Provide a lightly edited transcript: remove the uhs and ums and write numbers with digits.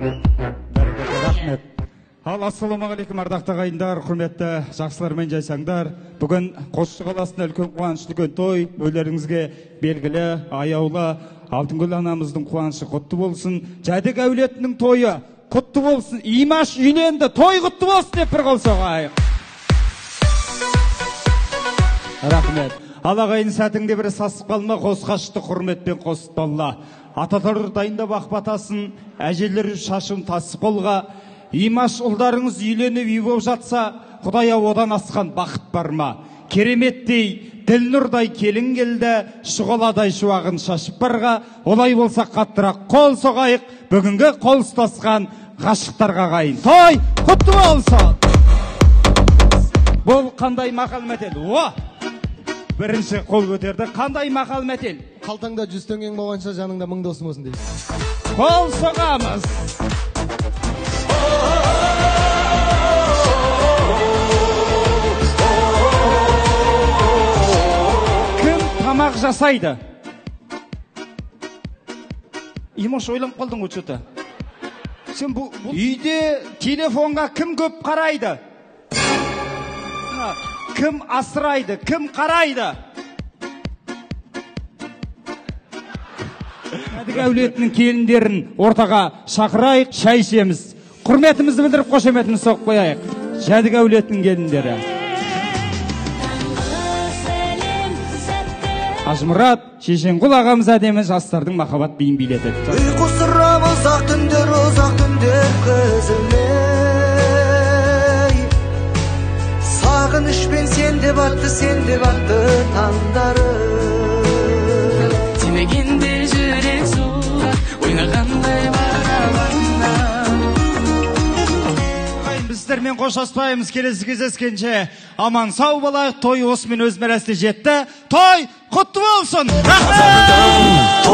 Рахмет. Ал, ассалаумағалейкум, ардақты ағайындар, құрметті жақсылар мен жайсаңдар. Бүгін Қосшы қаласында үлкен қуаныш, үлкен той, өйлеріңізге белгілі, аяулы, Алтынгүл анамыздың қуанышы құтты болсын. Жәдік әулетінің тойы құтты болсын. Имаш үйленді, той құтты болсын деп бір қол соғайық. Рахмет. Ал, ағайын, сәтіңде бір сасып қалма, қосқашты құрметпен қосып болла. Аталар дайындап ақбатасын, әжелер шашын тасып қолға. Имаш ұлдарыңыз үйленіп үй болып жатса, Құдая одан асқан бақыт бар ма? Кереметтей, Ділнұрдай келін келді, шұғаладай шуағын шашып барға. Олай болса қаттырақ қол соғайық, бүгінгі қол ұстасқан ғашықтарға қайын. Той құтты болсын! Бұл қандай мақал мәтел? Бірінші қол көтерді. Қандай мақал мәтел? Қалтаңда 100 теңгең болғанша жаныңда 1000 досың болсын дейсіз. Қол соғамыз. Кім тамақ жасайды? Имаш, ойланып қалдың өтшеті. Сен бұл үйде телефонға кім көп қарайды? Кім асырайды? Кім қарайды? Жәдік әулетінің келіндерін ортаға шақырайық, шай ішеміз. Құрметімізді білдіріп, қошеметімізді соқып қояйық. Жәдік әулетінің келіндері. Ажмұрат, Шешенқұл ағамыз әдемі жастардың махаббат биін билетеді. Ұйқы сұрап ұзақ түндер көзіме. Сағынышпен сен деп атты таңдары. Тимегенде жүрек суға, ойнағандай барабанна. Біздермен қоштаспаймыз, келесі кездескенше аман сау болайық. Той осымен өз мәресіне жетті. Той құтты болсын! Рахмет!